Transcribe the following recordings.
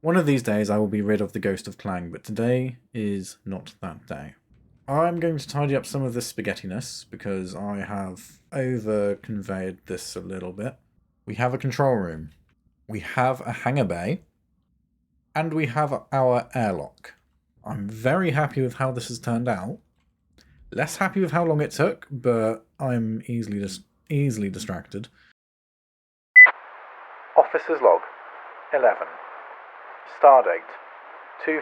One of these days I will be rid of the ghost of Klang, but today is not that day. I'm going to tidy up some of this spaghettiness because I have over-conveyed this a little bit. We have a control room. We have a hangar bay. And we have our airlock. I'm very happy with how this has turned out. Less happy with how long it took, but I'm easily distracted. Officer's log 11. Stardate 24-02-2081.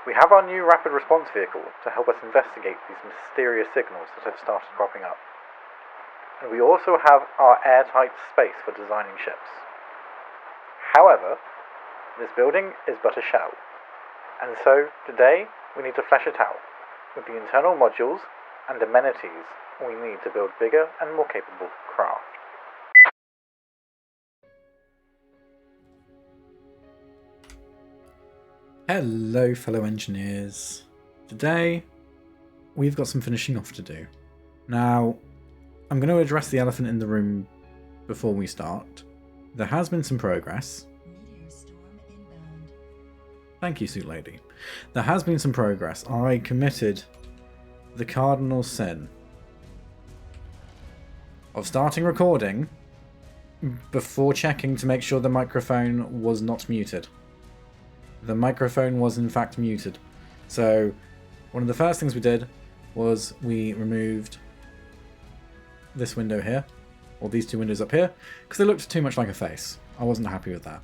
We have our new rapid response vehicle to help us investigate these mysterious signals that have started cropping up. And we also have our airtight space for designing ships. However, this building is but a shell, and so today we need to flesh it out with the internal modules and amenities we need to build bigger and more capable craft. Hello fellow engineers. Today we've got some finishing off to do. Now, I'm going to address the elephant in the room before we start. There has been some progress. Thank you, Suit Lady. There has been some progress. I committed the cardinal sin of starting recording before checking to make sure the microphone was not muted. The microphone was in fact muted. So one of the first things we did was we removed this window here, or these two windows up here, because they looked too much like a face. I wasn't happy with that.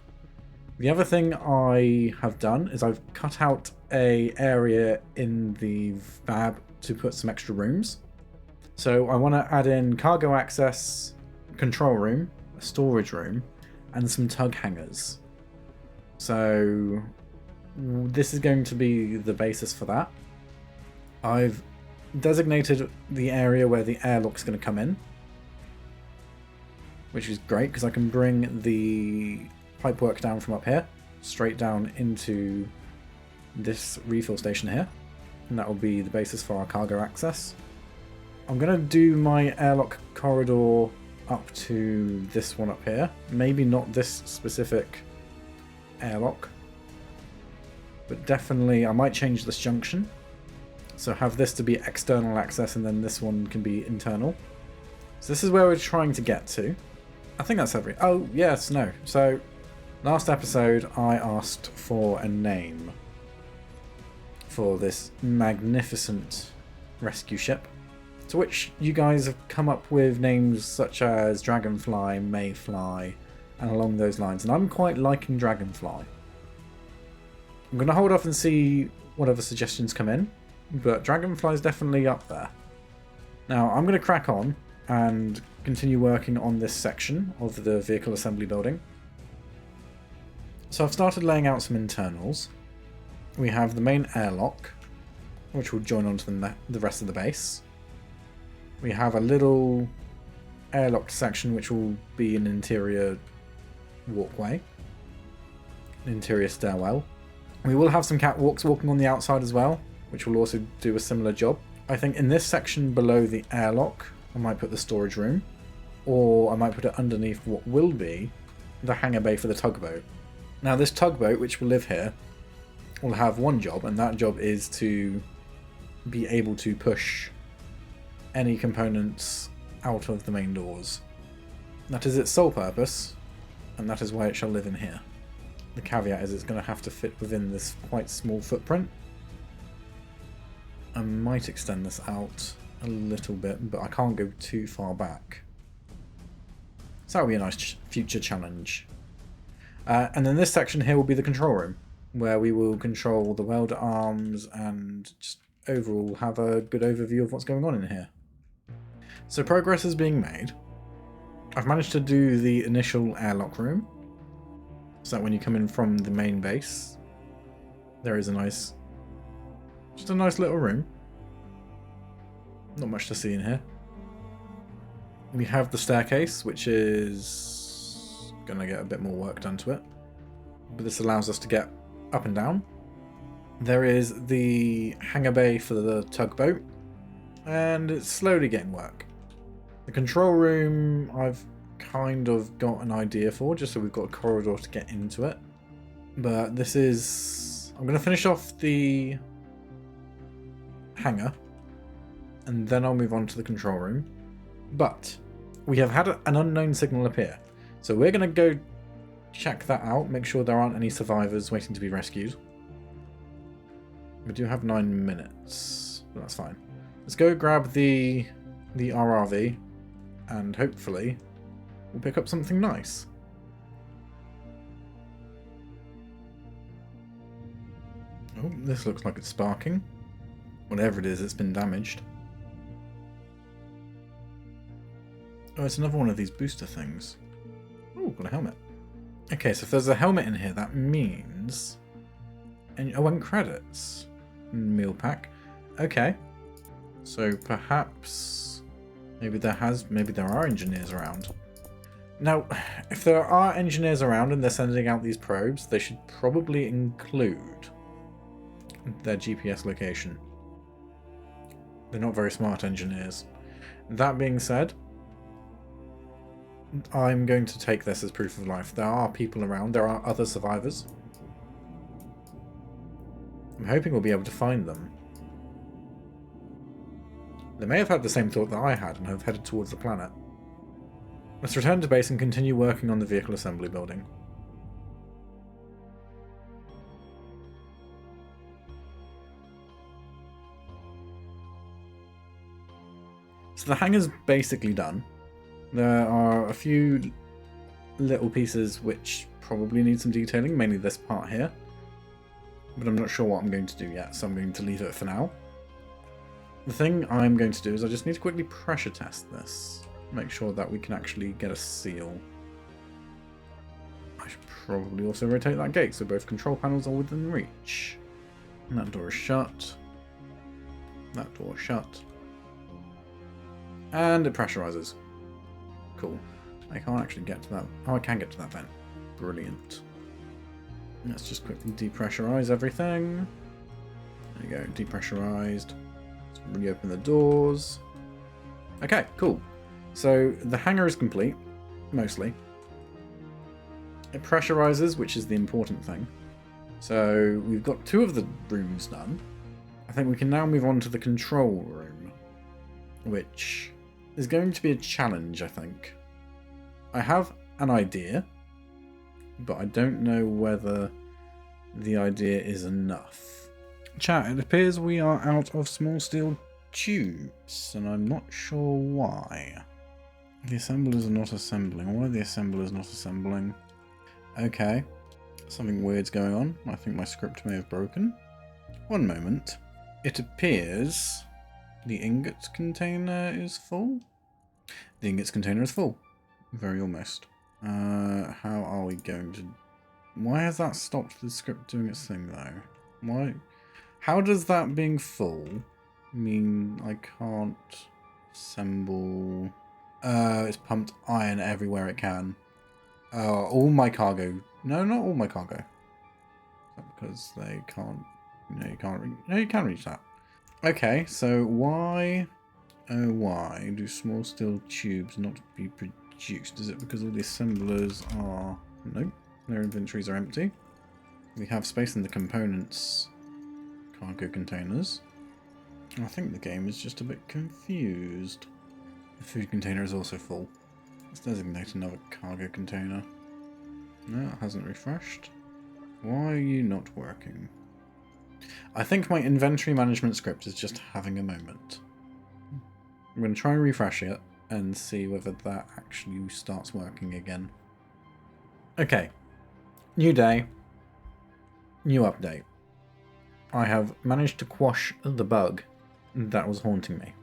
The other thing I have done is I've cut out a area in the fab to put some extra rooms. So I want to add in cargo access, control room, a storage room, and some tug hangars. So this is going to be the basis for that. I've designated the area where the airlock's going to come in, which is great because I can bring the pipework down from up here straight down into this refill station here, and that will be the basis for our cargo access. I'm going to do my airlock corridor up to this one up here, maybe not this specific airlock, but definitely I might change this junction. So have this to be external access and then this one can be internal. So this is where we're trying to get to. I think that's every... Oh, yes, no. So last episode I asked for a name for this magnificent rescue ship, to which you guys have come up with names such as Dragonfly, Mayfly, and along those lines. And I'm quite liking Dragonfly. I'm going to hold off and see what other suggestions come in, but Dragonfly's definitely up there. Now, I'm going to crack on and continue working on this section of the vehicle assembly building. So I've started laying out some internals. We have the main airlock, which will join onto the rest of the base. We have a little airlocked section which will be an interior walkway, an interior stairwell. We will have some catwalks walking on the outside as well, which will also do a similar job. I think in this section below the airlock, I might put the storage room, or I might put it underneath what will be the hangar bay for the tugboat. Now this tugboat, which will live here, will have one job, and that job is to be able to push any components out of the main doors. That is its sole purpose, and that is why it shall live in here. The caveat is it's going to have to fit within this quite small footprint. I might extend this out a little bit, but I can't go too far back. So that will be a nice future challenge. And then this section here will be the control room, where we will control the welder arms and just overall have a good overview of what's going on in here. So progress is being made. I've managed to do the initial airlock room, so that when you come in from the main base, there is just a nice little room. Not much to see in here. We have the staircase, which is going to get a bit more work done to it, but this allows us to get up and down. There is the hangar bay for the tugboat, and it's slowly getting work. The control room, I've kind of got an idea for, just so we've got a corridor to get into it. But this is... I'm going to finish off the hangar, and then I'll move on to the control room. But we have had an unknown signal appear, so we're going to go check that out, make sure there aren't any survivors waiting to be rescued. We do have 9 minutes, but that's fine. Let's go grab the RRV, and hopefully we'll pick up something nice. Oh, this looks like it's sparking. Whatever it is, it's been damaged. Oh, it's another one of these booster things. Oh, got a helmet. Okay, so if there's a helmet in here, that means... and credits. Meal pack. Okay. So perhaps... maybe there are engineers around. Now, if there are engineers around and they're sending out these probes, they should probably include their GPS location. They're not very smart engineers. That being said, I'm going to take this as proof of life. There are people around. There are other survivors. I'm hoping we'll be able to find them. They may have had the same thought that I had and have headed towards the planet. Let's return to base and continue working on the vehicle assembly building. So the hangar's basically done. There are a few little pieces which probably need some detailing, mainly this part here. But I'm not sure what I'm going to do yet, so I'm going to leave it for now. The thing I'm going to do is I just need to quickly pressure test this. Make sure that we can actually get a seal. I should probably also rotate that gate so both control panels are within reach. And that door is shut. That door is shut. And it pressurizes. Cool. I can't actually get to that. Oh, I can get to that vent. Brilliant. Let's just quickly depressurize everything. There you go, depressurized. Let's reopen the doors. Okay, cool. So the hangar is complete, mostly. It pressurizes, which is the important thing. So we've got 2 of the rooms done. I think we can now move on to the control room, which is going to be a challenge, I think. I have an idea, but I don't know whether the idea is enough. Chat, it appears we are out of small steel tubes, and I'm not sure why. The assemblers are not assembling. Why are the assemblers not assembling? Okay, something weird's going on. I think my script may have broken. One moment. It appears the ingots container is full. The ingots container is full. Very almost. How are we going to... Why has that stopped the script doing its thing, though? Why? How does that being full mean I can't assemble... it's pumped iron everywhere it can. All my cargo... No, not all my cargo. Because they can't... No, you can't... No, you can reach that. Okay, so why... Oh, why do small steel tubes not be produced? Is it because all the assemblers are... Nope, their inventories are empty. We have space in the components cargo containers. I think the game is just a bit confused. The food container is also full. Let's designate another cargo container. No, it hasn't refreshed. Why are you not working? I think my inventory management script is just having a moment. I'm going to try and refresh it and see whether that actually starts working again. Okay. New day. New update. I have managed to quash the bug that was haunting me.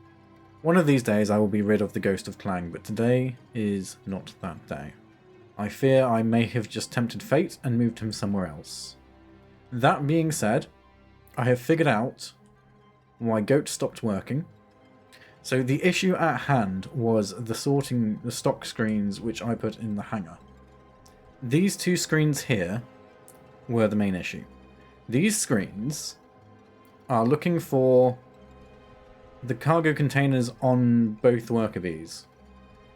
One of these days I will be rid of the ghost of Klang, but today is not that day. I fear I may have just tempted fate and moved him somewhere else. That being said, I have figured out why Goat stopped working. So the issue at hand was the stock screens which I put in the hangar. These 2 screens here were the main issue. These screens are looking for the cargo containers on both worker bees.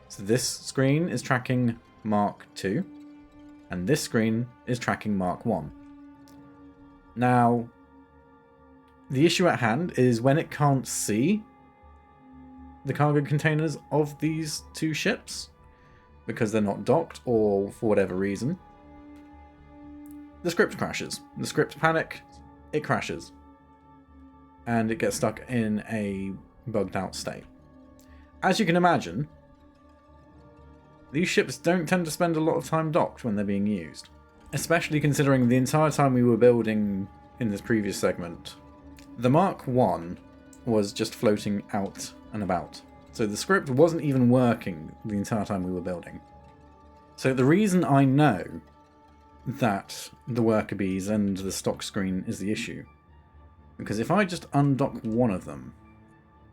So this screen is tracking Mark II, and this screen is tracking Mark I. Now, the issue at hand is when it can't see the cargo containers of these two ships, because they're not docked or for whatever reason, the script crashes. The script panic, it crashes. And it gets stuck in a bugged out state. As you can imagine, these ships don't tend to spend a lot of time docked when they're being used. Especially considering the entire time we were building in this previous segment, the Mark I was just floating out and about. So the script wasn't even working the entire time we were building. So the reason I know that the worker bees and the stock screen is the issue, because if I just undock one of them,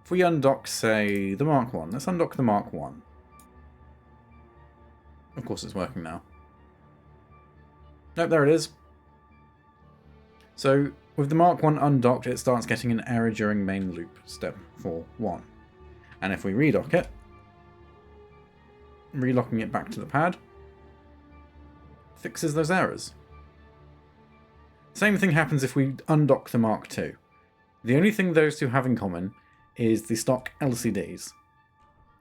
if we undock, say, the Mark I, let's undock the Mark I. Of course it's working now. Nope, there it is. So with the Mark I undocked, it starts getting an error during main loop, step 4.1. And if we redock it, relocking it back to the pad, fixes those errors. Same thing happens if we undock the Mark II. The only thing those two have in common is the stock LCDs.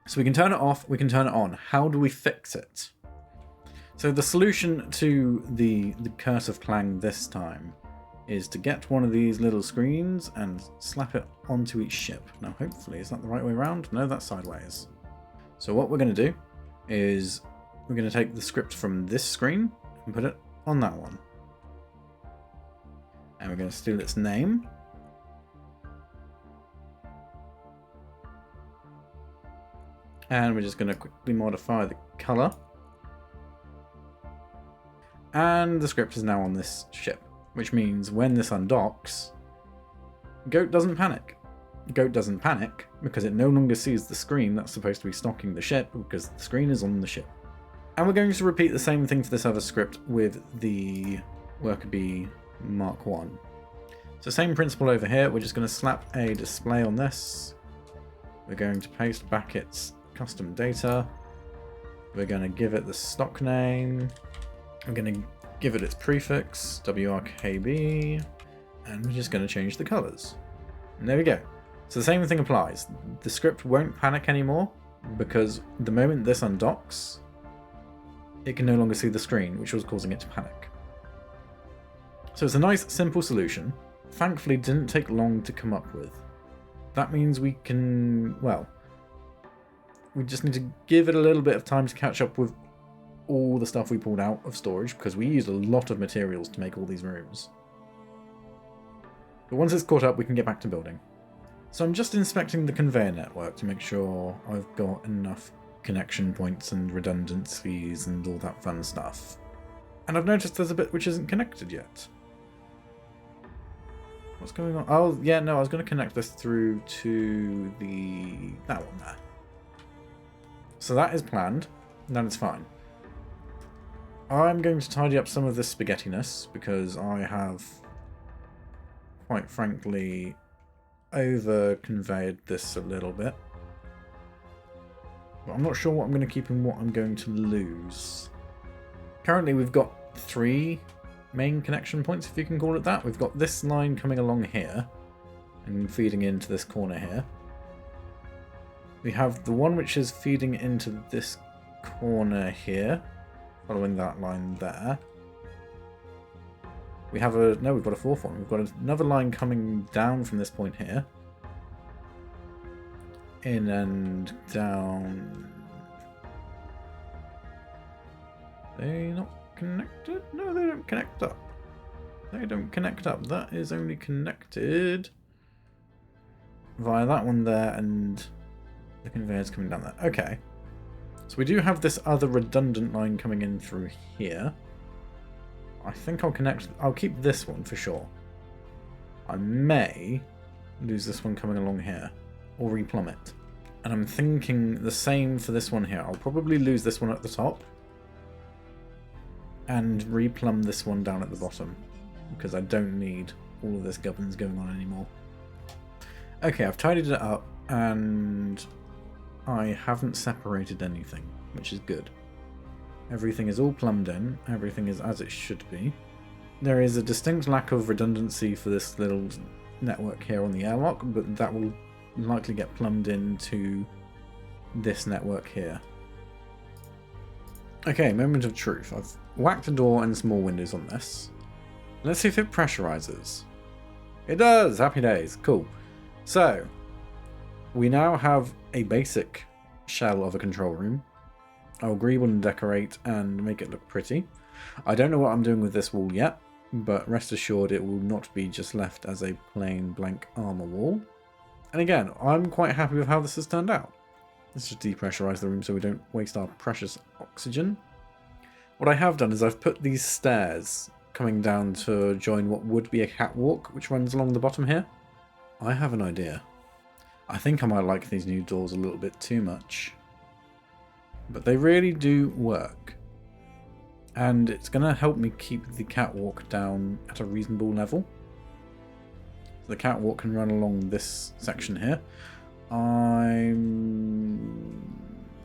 So we can turn it off, we can turn it on. How do we fix it? So the solution to the curse of Klang this time is to get one of these little screens and slap it onto each ship. Now hopefully, is that the right way around? No, that's sideways. So what we're going to do is we're going to take the script from this screen and put it on that one. And we're going to steal its name. And we're just going to quickly modify the color. And the script is now on this ship, which means when this undocks, Goat doesn't panic. Goat doesn't panic because it no longer sees the screen that's supposed to be stocking the ship, because the screen is on the ship. And we're going to repeat the same thing for this other script with the Worker Bee Mark I. So same principle over here, we're just going to slap a display on this. We're going to paste back its custom data. We're going to give it the stock name. I'm going to give it its prefix, WRKB, and we're just going to change the colors. And there we go. So the same thing applies. The script won't panic anymore, because the moment this undocks, it can no longer see the screen, which was causing it to panic. So it's a nice, simple solution. Thankfully, it didn't take long to come up with. That means we can, well, we just need to give it a little bit of time to catch up with all the stuff we pulled out of storage, because we used a lot of materials to make all these rooms. But once it's caught up, we can get back to building. So I'm just inspecting the conveyor network to make sure I've got enough connection points and redundancies and all that fun stuff. And I've noticed there's a bit which isn't connected yet. What's going on? Oh, yeah, no, I was going to connect this through to that one there. So that is planned, and that is fine. I'm going to tidy up some of this spaghettiness, because I have, quite frankly, over-conveyed this a little bit. But I'm not sure what I'm going to keep and what I'm going to lose. Currently we've got 3 main connection points, if you can call it that. We've got this line coming along here and feeding into this corner here. We have the one which is feeding into this corner here, following that line there. We have we've got a 4th one. We've got another line coming down from this point here. In and down. They not connected? No, they don't connect up. They don't connect up. That is only connected via that one there, and the conveyor's coming down there. Okay. So we do have this other redundant line coming in through here. I think I'll keep this one for sure. I may lose this one coming along here, or replumb it. And I'm thinking the same for this one here. I'll probably lose this one at the top and replumb this one down at the bottom, because I don't need all of this gubbins going on anymore. Okay, I've tidied it up, and I haven't separated anything, which is good. Everything is all plumbed in, everything is as it should be. There is a distinct lack of redundancy for this little network here on the airlock, but that will likely get plumbed into this network here. Okay, moment of truth. I've whacked a door and small windows on this. Let's see if it pressurizes. It does! Happy days. Cool. So, we now have a basic shell of a control room. I'll greeble and decorate and make it look pretty. I don't know what I'm doing with this wall yet, but rest assured it will not be just left as a plain blank armor wall. And again, I'm quite happy with how this has turned out. Let's just depressurize the room so we don't waste our precious oxygen. What I have done is I've put these stairs coming down to join what would be a catwalk, which runs along the bottom here. I have an idea. I think I might like these new doors a little bit too much. But they really do work. And it's going to help me keep the catwalk down at a reasonable level. So the catwalk can run along this section here. I'm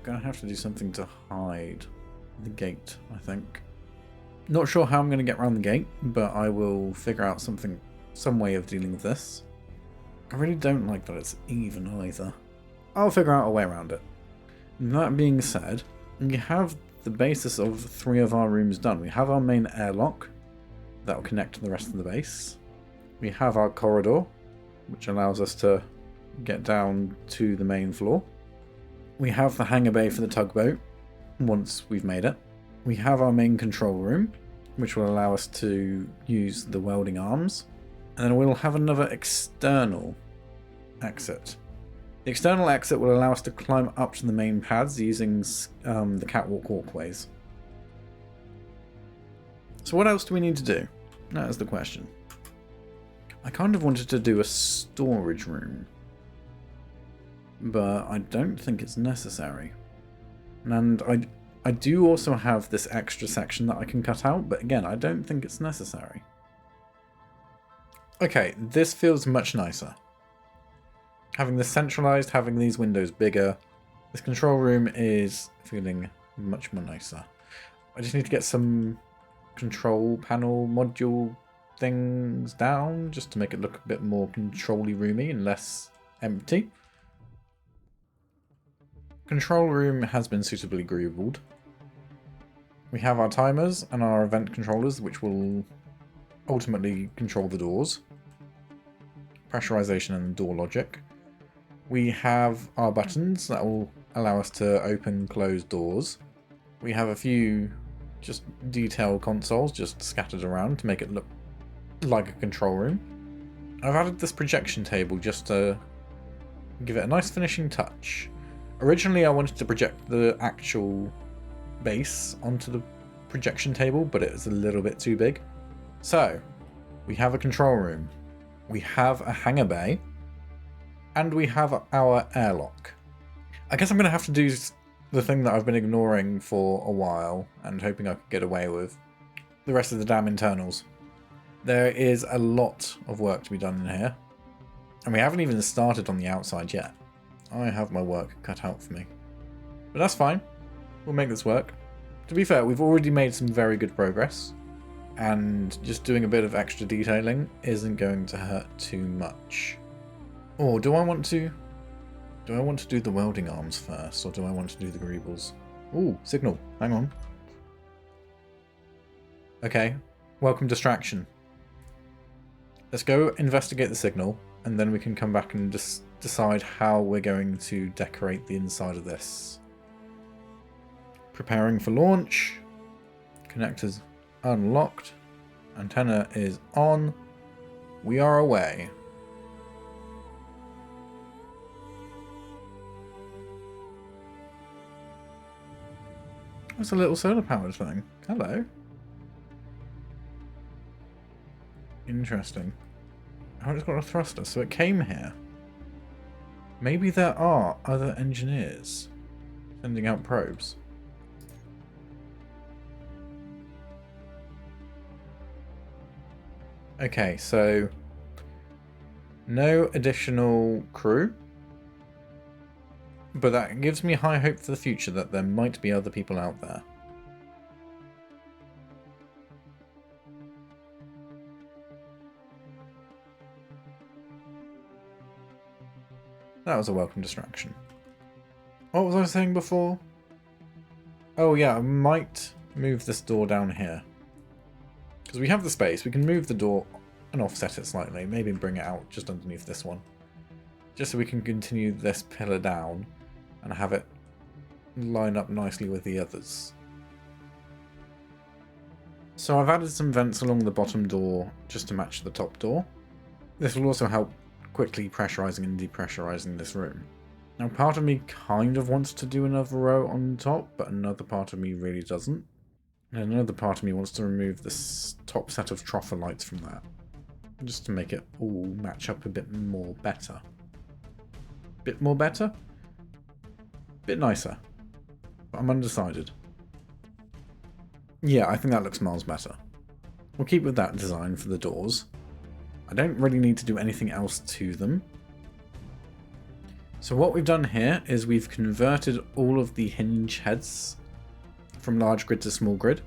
going to have to do something to hide the gate, I think. Not sure how I'm going to get around the gate, but I will figure out some way of dealing with this. I really don't like that it's even either. I'll figure out a way around it. That being said, we have the basis of 3 of our rooms done. We have our main airlock that will connect to the rest of the base. We have our corridor, which allows us to get down to the main floor. We have the hangar bay for the tugboat once we've made it. We have our main control room, which will allow us to use the welding arms. And then we'll have another external exit. The external exit will allow us to climb up to the main pads using the catwalk walkways. So what else do we need to do? That is the question. I kind of wanted to do a storage room, but I don't think it's necessary. And I do also have this extra section that I can cut out, but again, I don't think it's necessary. Okay, this feels much nicer. Having this centralized, having these windows bigger, this control room is feeling much more nicer. I just need to get some control panel module things down just to make it look a bit more control-y roomy and less empty. Control room has been suitably greebled. We have our timers and our event controllers, which will ultimately control the doors. Pressurization and door logic. We have our buttons that will allow us to open, close doors. We have a few just detail consoles just scattered around to make it look like a control room. I've added this projection table just to give it a nice finishing touch. Originally I wanted to project the actual base onto the projection table, but it was a little bit too big. So, we have a control room, we have a hangar bay, and we have our airlock. I guess I'm going to have to do the thing that I've been ignoring for a while and hoping I could get away with. The rest of the damn internals. There is a lot of work to be done in here, and we haven't even started on the outside yet. I have my work cut out for me. But that's fine. We'll make this work. To be fair, we've already made some very good progress, and just doing a bit of extra detailing isn't going to hurt too much. Or do I want to do the welding arms first, or do I want to do the greebles? Ooh, signal. Hang on. Okay. Welcome distraction. Let's go investigate the signal, and then we can come back and just decide how we're going to decorate the inside of this. Preparing for launch. Connectors unlocked. Antenna is on. We are away. That's a little solar powered thing. Hello. Interesting. Oh, it's got a thruster, so it came here. Maybe there are other engineers sending out probes. Okay, so no additional crew, But that gives me high hope for the future that there might be other people out there. That was a welcome distraction. What was I saying before? Oh yeah, I might move this door down here. Because we have the space, we can move the door and offset it slightly. Maybe bring it out just underneath this one. Just so we can continue this pillar down and have it line up nicely with the others. So I've added some vents along the bottom door just to match the top door. This will also help quickly pressurizing and depressurizing this room. Now part of me kind of wants to do another row on top, but another part of me really doesn't. And another part of me wants to remove this top set of troffer lights from that. Just to make it all match up a bit more better. Bit more better? Bit nicer. But I'm undecided. Yeah, I think that looks miles better. We'll keep with that design for the doors. I don't really need to do anything else to them. So what we've done here is we've converted all of the hinge heads from large grid to small grid,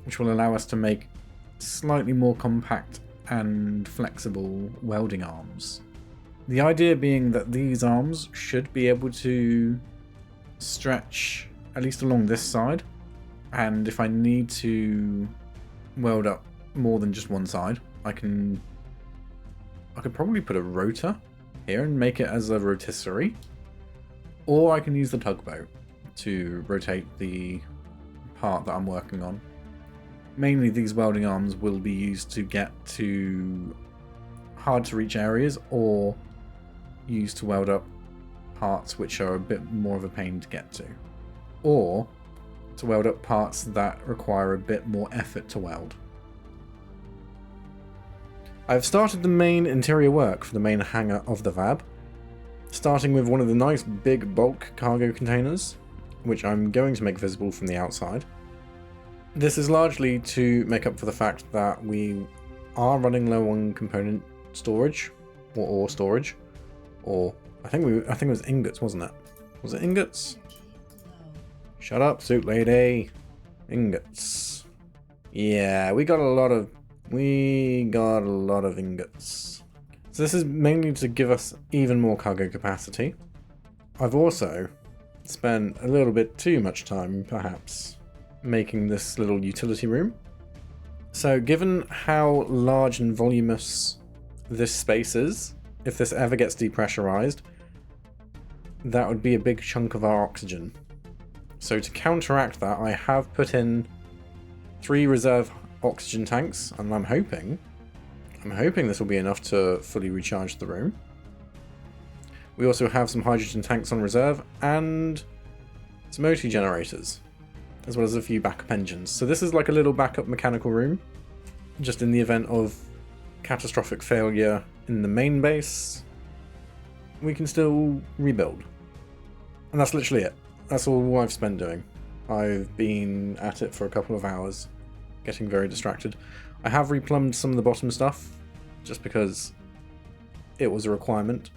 which will allow us to make slightly more compact and flexible welding arms. The idea being that these arms should be able to stretch at least along this side, and if I need to weld up more than just one side, I could probably put a rotor here and make it as a rotisserie, or I can use the tugboat to rotate the part that I'm working on. Mainly these welding arms will be used to get to hard to reach areas, or used to weld up parts which are a bit more of a pain to get to, or to weld up parts that require a bit more effort to weld. I've started the main interior work for the main hangar of the VAB, starting with one of the nice big bulk cargo containers, which I'm going to make visible from the outside. This is largely to make up for the fact that we are running low on component storage, or ore storage, or I think it was ingots, wasn't it? Was it ingots? Shut up, suit lady. Ingots. Yeah, we got a lot of ingots. So this is mainly to give us even more cargo capacity. I've also spent a little bit too much time, perhaps, making this little utility room. So given how large and voluminous this space is, if this ever gets depressurized, that would be a big chunk of our oxygen. So to counteract that, I have put in 3 reserve oxygen tanks, and I'm hoping this will be enough to fully recharge the room. We also have some hydrogen tanks on reserve, and some OT generators, as well as a few backup engines. So this is like a little backup mechanical room, just in the event of catastrophic failure in the main base, we can still rebuild. And that's literally it. That's all I've spent doing. I've been at it for a couple of hours, getting very distracted. I have replumbed some of the bottom stuff, just because it was a requirement.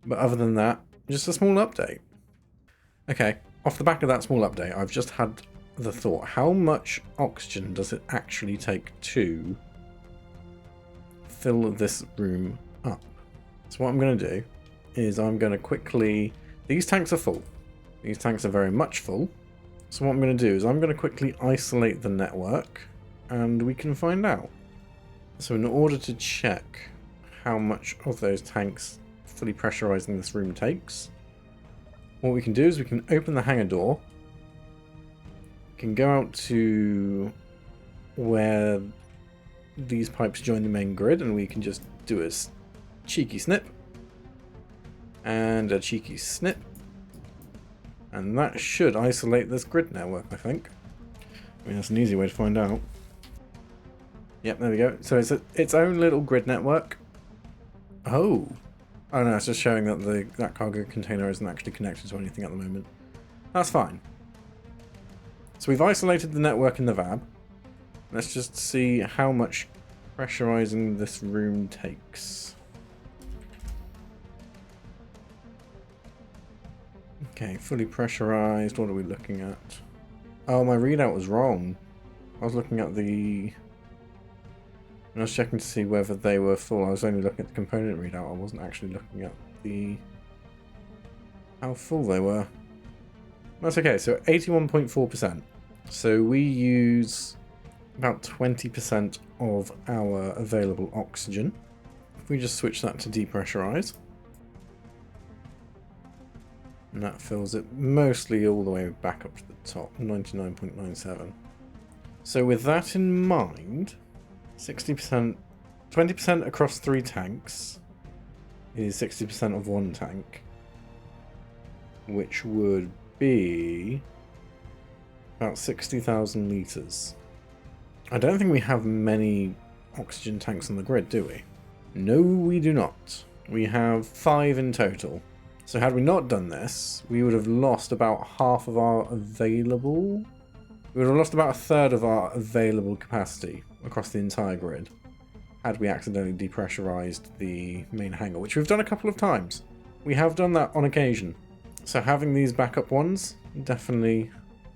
But other than that, just a small update. Okay, off the back of that small update, I've just had the thought, how much oxygen does it actually take to fill this room up? So what I'm going to do is I'm going to quickly... These tanks are full. These tanks are very much full. So what I'm going to do is I'm going to quickly isolate the network, and we can find out. So in order to check how much of those tanks fully pressurizing this room takes, what we can do is we can open the hangar door, we can go out to where these pipes join the main grid, and we can just do a cheeky snip and a cheeky snip, and that should isolate this grid network, I think. I mean, that's an easy way to find out. Yep, there we go. So it's its own little grid network. Oh no, it's just showing that that cargo container isn't actually connected to anything at the moment. That's fine. So we've isolated the network in the VAB. Let's just see how much pressurizing this room takes. Okay, fully pressurized. What are we looking at? Oh, my readout was wrong. I was looking at the... I was checking to see whether they were full. I was only looking at the component readout. I wasn't actually looking at the... how full they were. That's okay, so 81.4%. So we use about 20% of our available oxygen. If we just switch that to depressurize. And that fills it mostly all the way back up to the top, 99.97. So with that in mind, 60%, 20% across 3 tanks is 60% of 1 tank, which would be about 60,000 litres. I don't think we have many oxygen tanks on the grid, do we? No, we do not. We have 5 in total. So had we not done this, we would have lost about half of our available... We would have lost about a third of our available capacity across the entire grid had we accidentally depressurized the main hangar, which we've done a couple of times. We have done that on occasion. So having these backup ones, definitely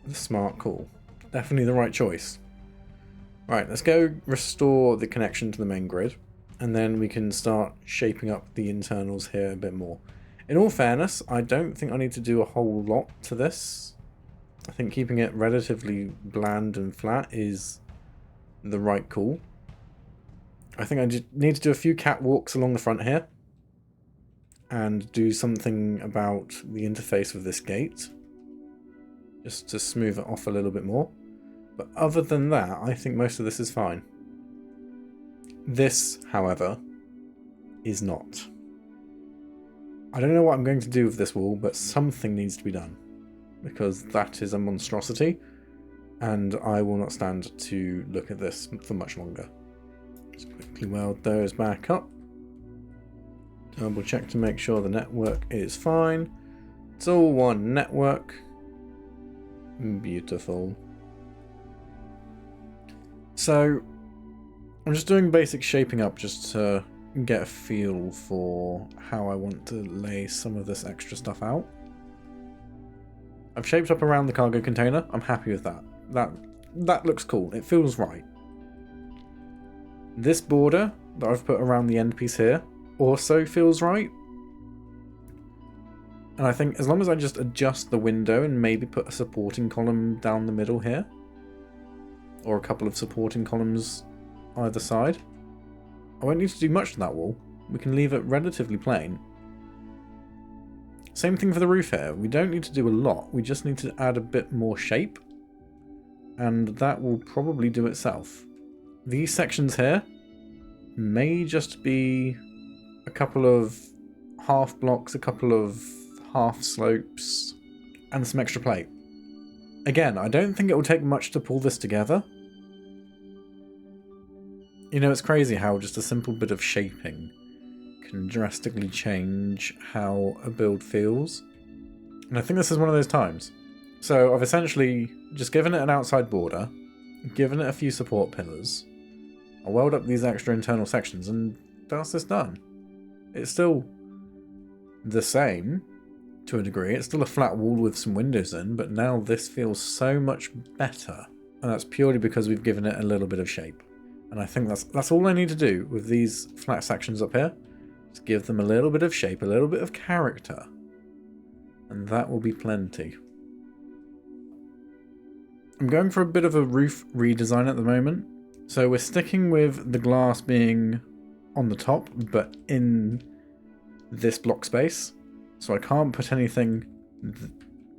the smart call. Definitely the right choice. Right, let's go restore the connection to the main grid, and then we can start shaping up the internals here a bit more. In all fairness, I don't think I need to do a whole lot to this. I think keeping it relatively bland and flat is the right call. I think I just need to do a few catwalks along the front here and do something about the interface with this gate, just to smooth it off a little bit more. But other than that, I think most of this is fine. This, however, is not. I don't know what I'm going to do with this wall, but something needs to be done, because that is a monstrosity, and I will not stand to look at this for much longer. Just quickly weld those back up. Double check to make sure the network is fine. It's all one network. Beautiful. So, I'm just doing basic shaping up just to get a feel for how I want to lay some of this extra stuff out. I've shaped up around the cargo container. I'm happy with that. That looks cool. It feels right. This border that I've put around the end piece here also feels right. And I think as long as I just adjust the window and maybe put a supporting column down the middle here, or a couple of supporting columns either side, I won't need to do much to that wall. We can leave it relatively plain. Same thing for the roof here. We don't need to do a lot. We just need to add a bit more shape, and that will probably do itself. These sections here may just be a couple of half blocks, a couple of half slopes, and some extra plate. Again, I don't think it will take much to pull this together. You know, it's crazy how just a simple bit of shaping can drastically change how a build feels. And I think this is one of those times. So I've essentially just given it an outside border, given it a few support pillars, I'll weld up these extra internal sections, and that's this done. It's still the same to a degree. It's still a flat wall with some windows in, but now this feels so much better. And that's purely because we've given it a little bit of shape. And I think that's all I need to do with these flat sections up here. Just give them a little bit of shape, a little bit of character. And that will be plenty. I'm going for a bit of a roof redesign at the moment. So we're sticking with the glass being on the top, but in this block space. So I can't put anything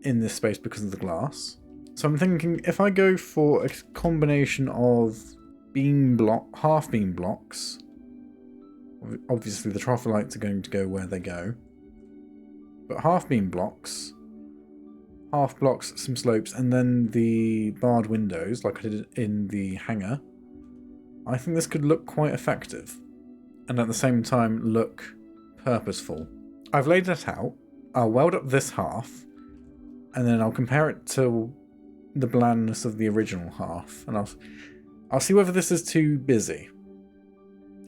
in this space because of the glass. So I'm thinking if I go for a combination of half beam blocks, obviously the tropholites are going to go where they go, but half beam blocks, half blocks, some slopes, and then the barred windows like I did in the hangar, I think this could look quite effective and at the same time look purposeful. I've laid that out. I'll weld up this half and then I'll compare it to the blandness of the original half, and I'll see whether this is too busy.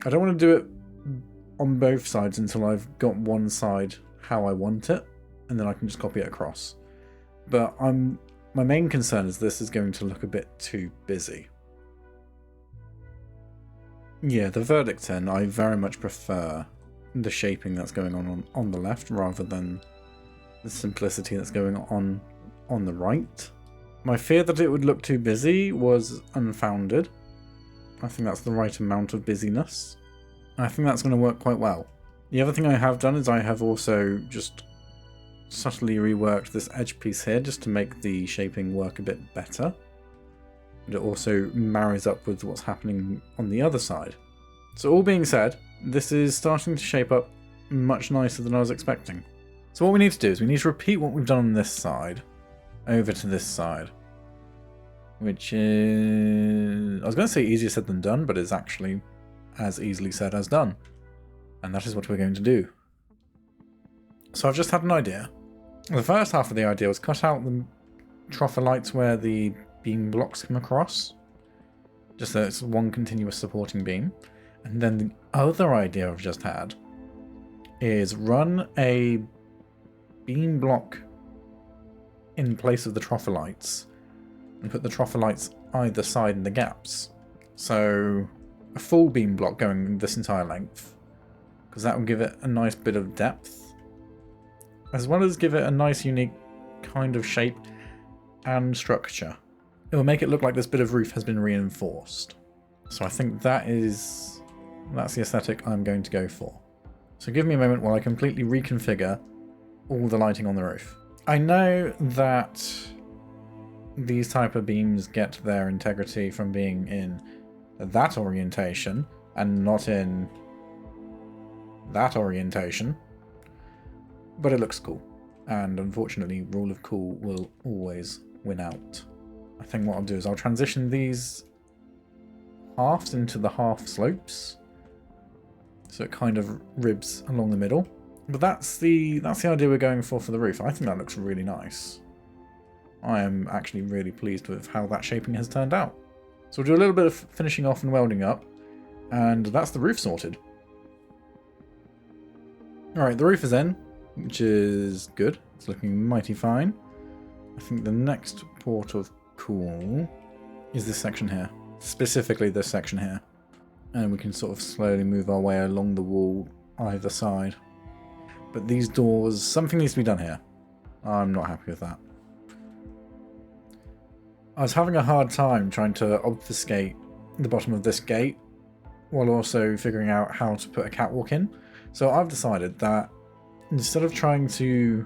I don't want to do it on both sides until I've got one side how I want it. and then I can just copy it across. But my main concern is this is going to look a bit too busy. Yeah, the verdict's in. I very much prefer the shaping that's going on the left rather than the simplicity that's going on the right. My fear that it would look too busy was unfounded. I think that's the right amount of busyness. I think that's going to work quite well. The other thing I have done is I have also just subtly reworked this edge piece here just to make the shaping work a bit better. But it also marries up with what's happening on the other side. So all being said, this is starting to shape up much nicer than I was expecting. So what we need to do is we need to repeat what we've done on this side over to this side. Which is, I was going to say easier said than done, but it's actually as easily said as done. And that is what we're going to do. So I've just had an idea. The first half of the idea was cut out the tropholites where the beam blocks come across. Just so it's one continuous supporting beam. And then the other idea I've just had is run a beam block in place of the tropholites and put the tropholites either side in the gaps. So a full beam block going this entire length, because that will give it a nice bit of depth, as well as give it a nice unique kind of shape and structure. It will make it look like this bit of roof has been reinforced. So I think that's the aesthetic I'm going to go for. So give me a moment while I completely reconfigure all the lighting on the roof. I know that these type of beams get their integrity from being in that orientation and not in that orientation, but it looks cool. And unfortunately, rule of cool will always win out. I think what I'll do is I'll transition these halves into the half slopes, so it kind of ribs along the middle. But that's the idea we're going for the roof. I think that looks really nice. I am actually really pleased with how that shaping has turned out. So we'll do a little bit of finishing off and welding up, and that's the roof sorted. Alright, the roof is in, which is good. It's looking mighty fine. I think the next port of call is this section here. Specifically this section here. And we can sort of slowly move our way along the wall either side. But these doors, something needs to be done here. I'm not happy with that. I was having a hard time trying to obfuscate the bottom of this gate while also figuring out how to put a catwalk in. So I've decided that instead of trying to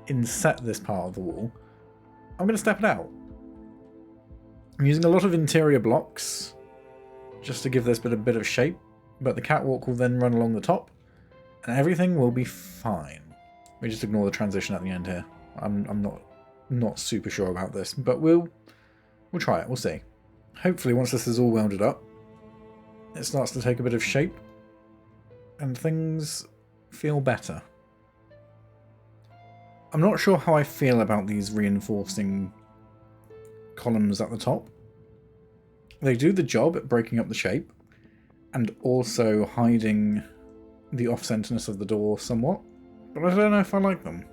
inset this part of the wall, I'm going to step it out. I'm using a lot of interior blocks just to give this bit a bit of shape, but the catwalk will then run along the top and everything will be fine. We just ignore the transition at the end here. I'm not super sure about this, but we'll try it. We'll see. Hopefully once this is all welded up, it starts to take a bit of shape and things feel better. I'm not sure how I feel about these reinforcing columns at the top. They do the job at breaking up the shape and also hiding the off-centerness of the door somewhat, but I don't know if I like them.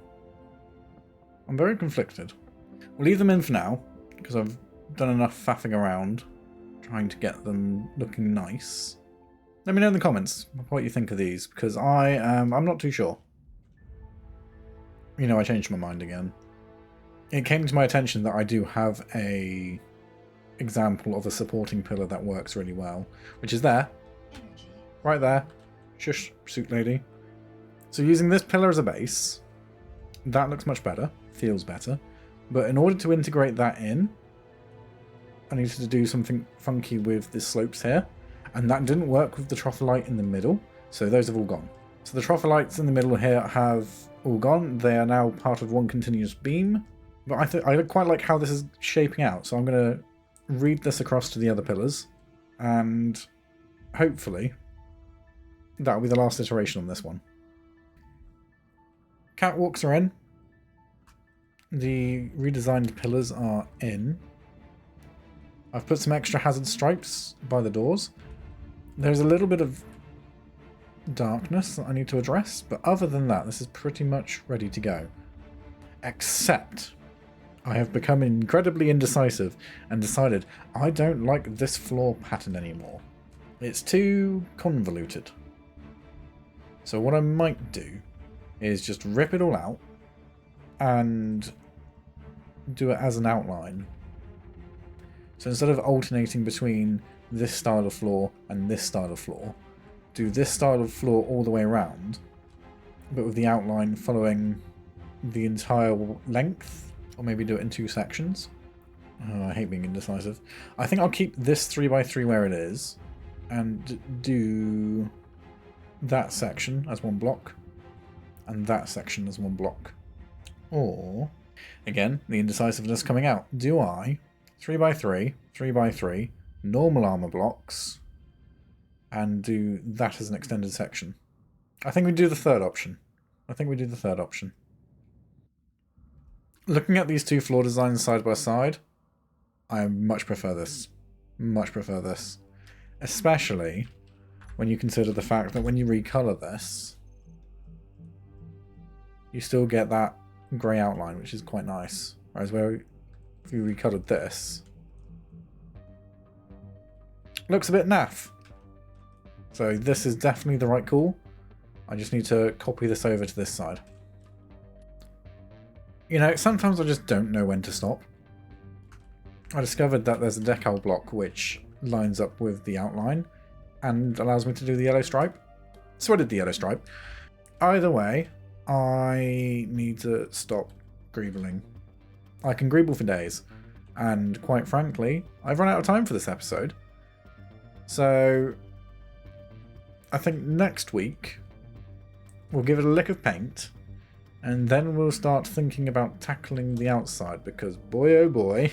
I'm very conflicted. We'll leave them in for now, because I've done enough faffing around trying to get them looking nice. Let me know in the comments what you think of these, because I'm not too sure. You know, I changed my mind again. It came to my attention that I do have a example of a supporting pillar that works really well, which is there. Right there. Shush, suit lady. So using this pillar as a base, that looks much better, feels better. But in order to integrate that in, I needed to do something funky with the slopes here. And that didn't work with the tropholite in the middle, so those have all gone. So the tropholites in the middle here have all gone. They are now part of one continuous beam. But I quite like how this is shaping out, so I'm going to read this across to the other pillars. And hopefully that'll be the last iteration on this one. Catwalks are in. The redesigned pillars are in. I've put some extra hazard stripes by the doors. There's a little bit of darkness that I need to address, but other than that, this is pretty much ready to go. Except I have become incredibly indecisive and decided I don't like this floor pattern anymore. It's too convoluted. So what I might do is just rip it all out and do it as an outline. So instead of alternating between this style of floor and this style of floor, do this style of floor all the way around, but with the outline following the entire length, or maybe do it in 2 sections. Oh, I hate being indecisive. I think I'll keep this 3x3 where it is, and do that section as 1 block, and that section as 1 block. Or, again, the indecisiveness coming out. Do I 3x3, 3x3, normal armor blocks, and do that as an extended section? I think we do the third option. Looking at these 2 floor designs side by side, I much prefer this. Much prefer this. Especially when you consider the fact that when you recolor this, you still get that grey outline, which is quite nice. Whereas if you recolored this, looks a bit naff. So this is definitely the right call. I just need to copy this over to this side. You know, sometimes I just don't know when to stop. I discovered that there's a decal block which lines up with the outline and allows me to do the yellow stripe. So I did the yellow stripe. Either way, I need to stop greebling. I can greeble for days, and quite frankly, I've run out of time for this episode. So I think next week we'll give it a lick of paint, and then we'll start thinking about tackling the outside, because boy oh boy,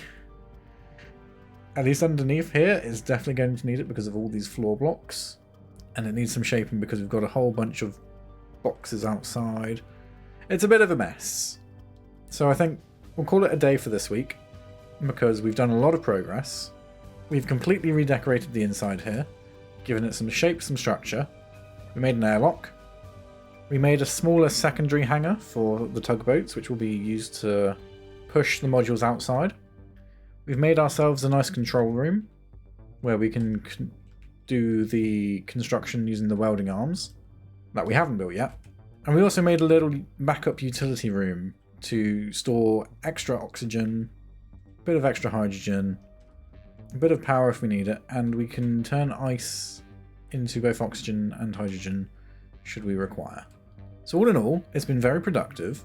at least underneath here is definitely going to need it because of all these floor blocks, and it needs some shaping because we've got a whole bunch of boxes outside. It's a bit of a mess. So I think we'll call it a day for this week, because we've done a lot of progress. We've completely redecorated the inside here, given it some shape, some structure. We made an airlock. We made a smaller secondary hangar for the tugboats, which will be used to push the modules outside. We've made ourselves a nice control room, where we can do the construction using the welding arms, that we haven't built yet. And we also made a little backup utility room to store extra oxygen, a bit of extra hydrogen, a bit of power if we need it, and we can turn ice into both oxygen and hydrogen should we require. So all in all, it's been very productive.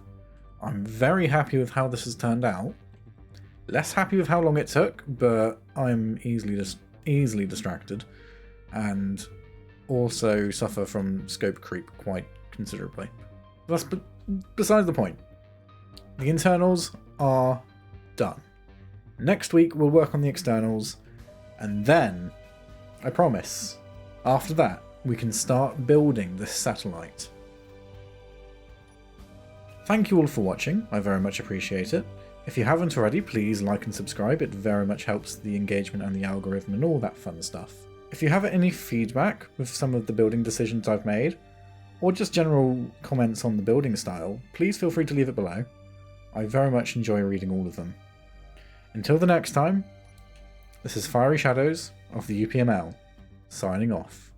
I'm very happy with how this has turned out. Less happy with how long it took, but I'm easily distracted, and also suffer from scope creep quite considerably. That's besides the point. The internals are done. Next week we'll work on the externals, and then, I promise, after that we can start building this satellite. Thank you all for watching, I very much appreciate it. If you haven't already, please like and subscribe, it very much helps the engagement and the algorithm and all that fun stuff. If you have any feedback with some of the building decisions I've made, or just general comments on the building style, please feel free to leave it below. I very much enjoy reading all of them. Until the next time, this is Fiery Shadows of the UPML, signing off.